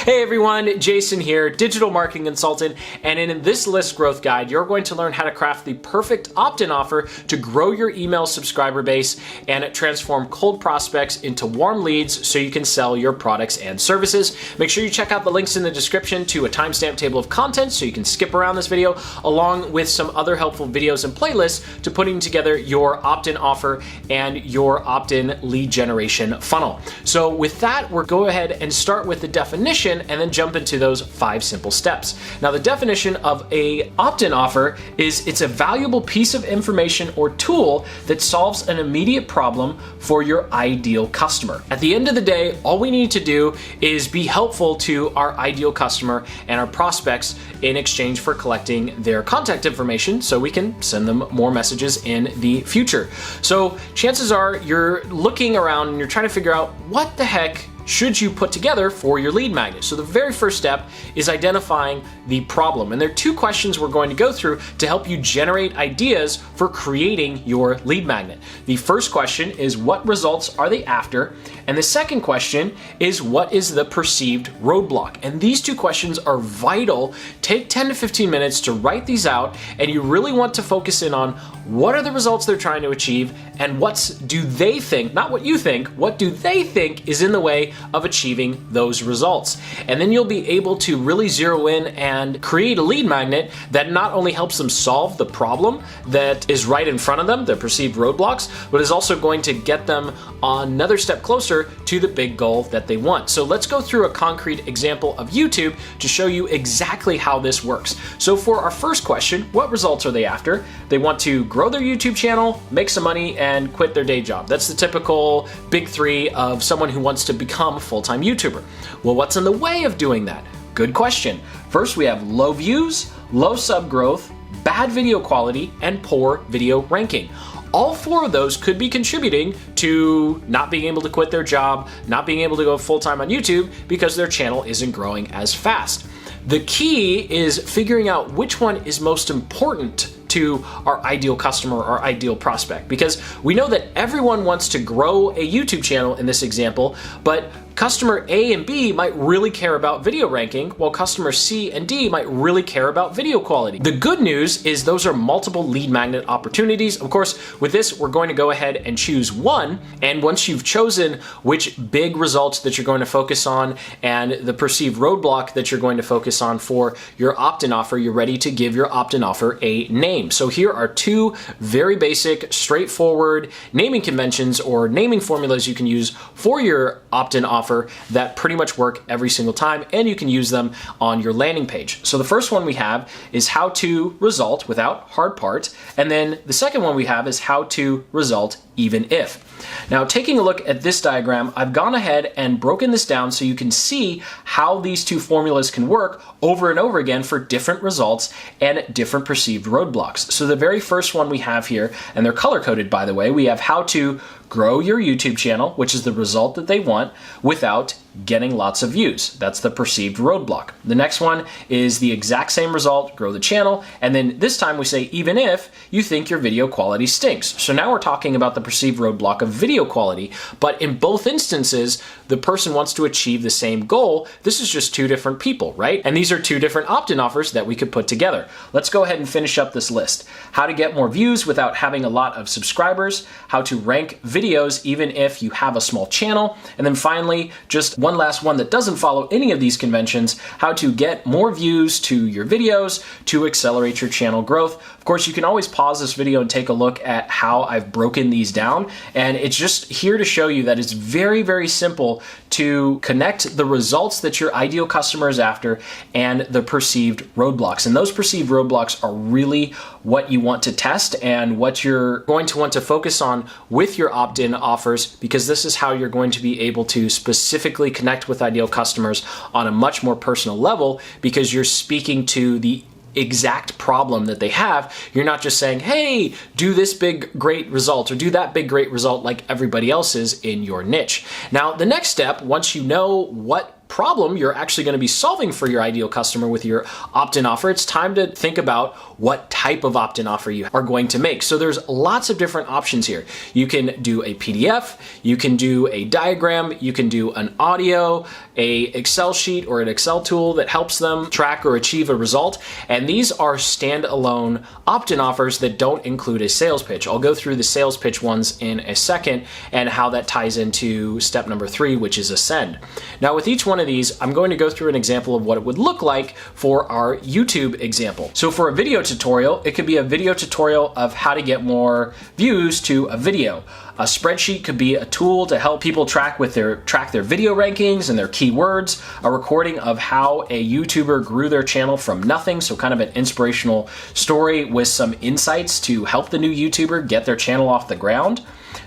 Hey everyone, Jason here, digital marketing consultant, and in this list growth guide, you're going to learn how to craft the perfect opt-in offer to grow your email subscriber base and transform cold prospects into warm leads so you can sell your products and services. Make sure you check out the links in the description to a timestamp table of content so you can skip around this video, along with some other helpful videos and playlists to putting together your opt-in offer and your opt-in lead generation funnel. So with that, we'll go ahead and start with the definition and then jump into those 5 simple steps. Now, the definition of a opt-in offer is it's a valuable piece of information or tool that solves an immediate problem for your ideal customer. At the end of the day, all we need to do is be helpful to our ideal customer and our prospects in exchange for collecting their contact information so we can send them more messages in the future. So chances are you're looking around and you're trying to figure out what the heck should you put together for your lead magnet. So the very first step is identifying the problem. And there are 2 questions we're going to go through to help you generate ideas for creating your lead magnet. The first question is, what results are they after? And the second question is, what is the perceived roadblock? And these 2 questions are vital. Take 10 to 15 minutes to write these out, and you really want to focus in on what are the results they're trying to achieve and what do they think, not what you think, what do they think is in the way of achieving those results. And then you'll be able to really zero in and create a lead magnet that not only helps them solve the problem that is right in front of them, the perceived roadblocks, but is also going to get them another step closer to the big goal that they want. So let's go through a concrete example of YouTube to show you exactly how this works. So for our first question, what results are they after? They want to grow their YouTube channel, make some money, and quit their day job. That's the typical big 3 of someone who wants to become a full-time YouTuber. Well, what's in the way of doing that? Good question. First, we have low views, low sub growth, bad video quality, and poor video ranking. All 4 of those could be contributing to not being able to quit their job, not being able to go full-time on YouTube because their channel isn't growing as fast. The key is figuring out which one is most important to our ideal customer or ideal prospect, because we know that everyone wants to grow a YouTube channel in this example, but customer A and B might really care about video ranking, while customer C and D might really care about video quality. The good news is those are multiple lead magnet opportunities. Of course, with this, we're going to go ahead and choose one. And once you've chosen which big results that you're going to focus on and the perceived roadblock that you're going to focus on for your opt-in offer, you're ready to give your opt-in offer a name. So here are 2 very basic, straightforward naming conventions or naming formulas you can use for your opt-in offer that pretty much work every single time, and you can use them on your landing page. So the first one we have is how to result without hard part, and then the second one we have is how to result even if. Now, taking a look at this diagram, I've gone ahead and broken this down so you can see how these 2 formulas can work over and over again for different results and different perceived roadblocks. So the very first one we have here, and they're color-coded by the way, we have how to grow your YouTube channel, which is the result that they want, without getting lots of views. That's the perceived roadblock. The next one is the exact same result, grow the channel, and then this time we say even if you think your video quality stinks. So now we're talking about the perceived roadblock of video quality, but in both instances, the person wants to achieve the same goal. This is just 2 different people, right? And these are 2 different opt-in offers that we could put together. Let's go ahead and finish up this list. How to get more views without having a lot of subscribers, how to rank videos even if you have a small channel, and then finally, just one last one that doesn't follow any of these conventions, how to get more views to your videos to accelerate your channel growth. Of course, you can always pause this video and take a look at how I've broken these down, and it's just here to show you that it's very, very simple to connect the results that your ideal customer is after and the perceived roadblocks. And those perceived roadblocks are really what you want to test and what you're going to want to focus on with your opt-in offers, because this is how you're going to be able to specifically connect with ideal customers on a much more personal level, because you're speaking to the exact problem that they have. You're not just saying, hey, do this big great result or do that big great result like everybody else is in your niche. Now, the next step, once you know what problem you're actually going to be solving for your ideal customer with your opt-in offer, it's time to think about what type of opt-in offer you are going to make. So there's lots of different options here. You can do a PDF, you can do a diagram, you can do an audio, a Excel sheet or an Excel tool that helps them track or achieve a result. And these are standalone opt-in offers that don't include a sales pitch. I'll go through the sales pitch ones in a second and how that ties into step number 3, which is Accend. Now with each one of these, I'm going to go through an example of what it would look like for our YouTube example. So for a video tutorial, it could be a video tutorial of how to get more views to a video. A spreadsheet could be a tool to help people track their video rankings and their keywords. A recording of how a YouTuber grew their channel from nothing, so kind of an inspirational story with some insights to help the new YouTuber get their channel off the ground.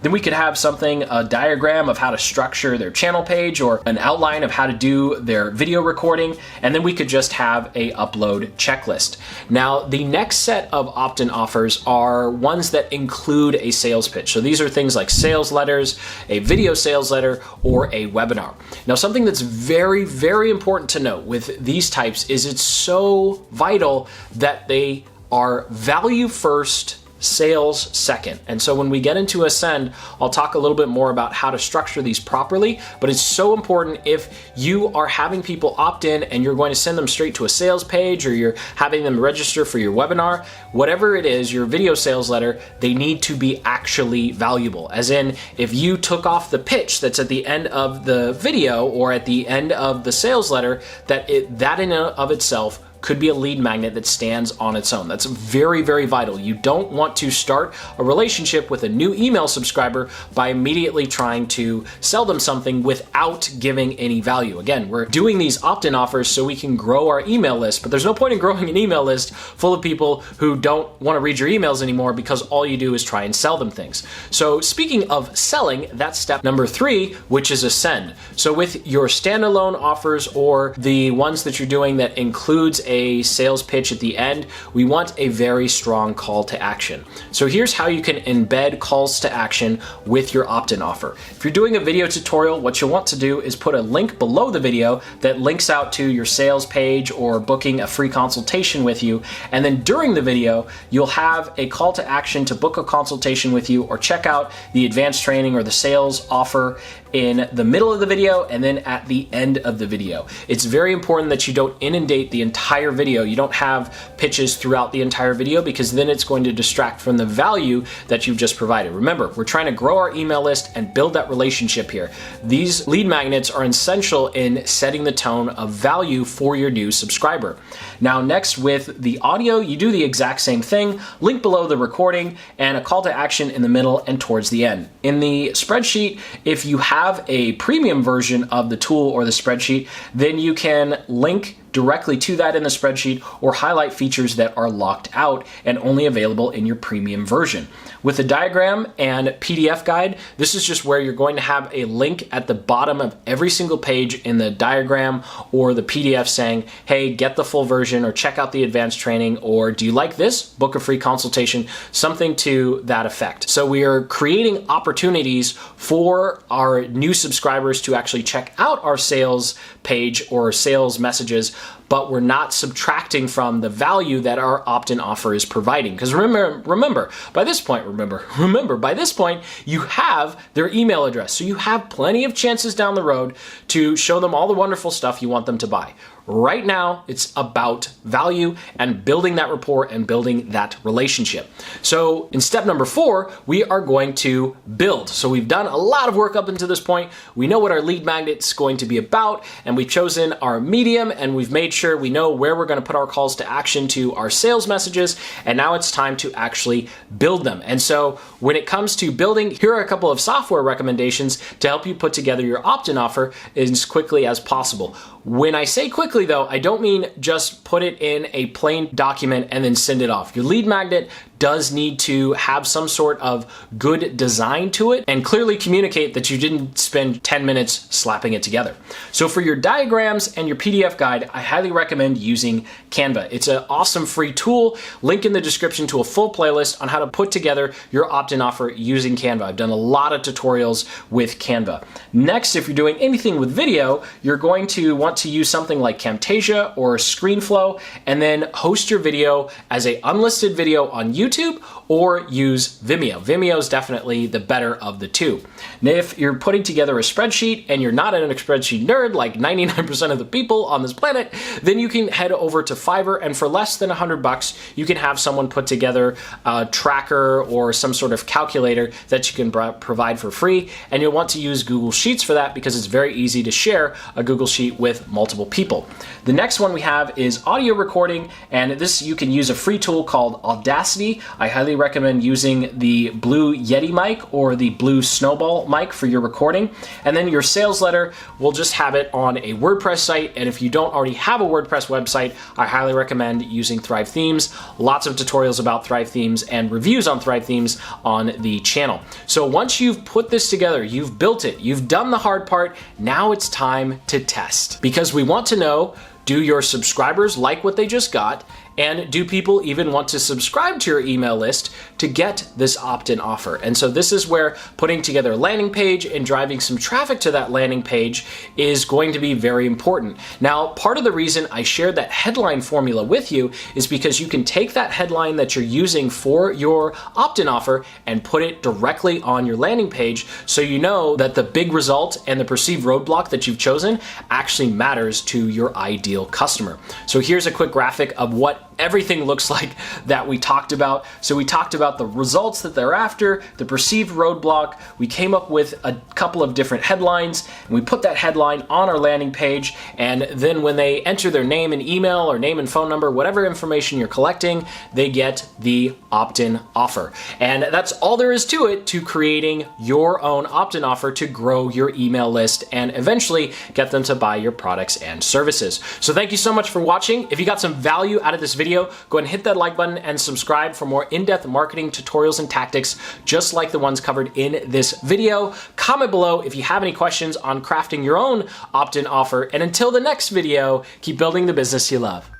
Then we could have a diagram of how to structure their channel page or an outline of how to do their video recording. And then we could just have a upload checklist. Now, the next set of opt-in offers are ones that include a sales pitch. So these are things like sales letters, a video sales letter, or a webinar. Now, something that's very, very important to note with these types is it's so vital that they are value first, sales second. And so when we get into Accend, I'll talk a little bit more about how to structure these properly, but it's so important if you are having people opt in and you're going to send them straight to a sales page or you're having them register for your webinar, whatever it is, your video sales letter, they need to be actually valuable. As in, if you took off the pitch that's at the end of the video or at the end of the sales letter, that in and of itself could be a lead magnet that stands on its own. That's very, very vital. You don't want to start a relationship with a new email subscriber by immediately trying to sell them something without giving any value. Again, we're doing these opt-in offers so we can grow our email list, but there's no point in growing an email list full of people who don't want to read your emails anymore because all you do is try and sell them things. So speaking of selling, that's step number 3, which is Accend. So with your standalone offers or the ones that you're doing that includes a sales pitch at the end, we want a very strong call to action. So here's how you can embed calls to action with your opt-in offer. If you're doing a video tutorial, what you'll want to do is put a link below the video that links out to your sales page or booking a free consultation with you. And then during the video, you'll have a call to action to book a consultation with you or check out the advanced training or the sales offer in the middle of the video and then at the end of the video. It's very important that you don't inundate the entire video. You don't have pitches throughout the entire video because then it's going to distract from the value that you've just provided. Remember, we're trying to grow our email list and build that relationship here. These lead magnets are essential in setting the tone of value for your new subscriber. Now, next with the audio, you do the exact same thing. Link below the recording and a call to action in the middle and towards the end. In the spreadsheet, if you have a premium version of the tool or the spreadsheet, then you can link directly to that in the spreadsheet or highlight features that are locked out and only available in your premium version. With the diagram and PDF guide, this is just where you're going to have a link at the bottom of every single page in the diagram or the PDF saying, hey, get the full version or check out the advanced training, or do you like this? Book a free consultation, something to that effect. So we are creating opportunities for our new subscribers to actually check out our sales page or sales messages, but we're not subtracting from the value that our opt-in offer is providing. Because remember, by this point, you have their email address. So you have plenty of chances down the road to show them all the wonderful stuff you want them to buy. Right now, it's about value and building that rapport and building that relationship. So in step number 4, we are going to build. So we've done a lot of work up until this point. We know what our lead magnet's going to be about, and we've chosen our medium, and we've made sure we know where we're going to put our calls to action to our sales messages, and now it's time to actually build them. And so when it comes to building, here are a couple of software recommendations to help you put together your opt-in offer as quickly as possible. When I say quickly though, I don't mean just put it in a plain document and then send it off. Your lead magnet does need to have some sort of good design to it and clearly communicate that you didn't spend 10 minutes slapping it together. So for your diagrams and your PDF guide, I highly recommend using Canva. It's an awesome free tool. Link in the description to a full playlist on how to put together your opt-in offer using Canva. I've done a lot of tutorials with Canva. Next, if you're doing anything with video, you're going to want to use something like Camtasia or ScreenFlow, and then host your video as a unlisted video on YouTube or use Vimeo. Vimeo is definitely the better of the two. Now, if you're putting together a spreadsheet and you're not a spreadsheet nerd like 99% of the people on this planet, then you can head over to Fiverr, and for less than $100, you can have someone put together a tracker or some sort of calculator that you can provide for free. And you'll want to use Google Sheets for that because it's very easy to share a Google Sheet with multiple people. The next one we have is audio recording, and this you can use a free tool called Audacity. I highly recommend using the Blue Yeti mic or the Blue Snowball mic for your recording. And then your sales letter, will just have it on a WordPress site. And if you don't already have a WordPress website, I highly recommend using Thrive Themes. Lots of tutorials about Thrive Themes and reviews on Thrive Themes on the channel. So once you've put this together, you've built it, you've done the hard part, now it's time to test. Because we want to know, do your subscribers like what they just got? And do people even want to subscribe to your email list to get this opt-in offer? And so this is where putting together a landing page and driving some traffic to that landing page is going to be very important. Now, part of the reason I shared that headline formula with you is because you can take that headline that you're using for your opt-in offer and put it directly on your landing page, so you know that the big result and the perceived roadblock that you've chosen actually matters to your ideal customer. So here's a quick graphic of what everything looks like that we talked about. So we talked about the results that they're after, the perceived roadblock. We came up with a couple of different headlines, and we put that headline on our landing page. And then when they enter their name and email or name and phone number, whatever information you're collecting, they get the opt-in offer. And that's all there is to it, to creating your own opt-in offer to grow your email list and eventually get them to buy your products and services. So thank you so much for watching. If you got some value out of this video, go ahead and hit that like button and subscribe for more in-depth marketing tutorials and tactics just like the ones covered in this video. Comment below if you have any questions on crafting your own opt-in offer. And until the next video, keep building the business you love.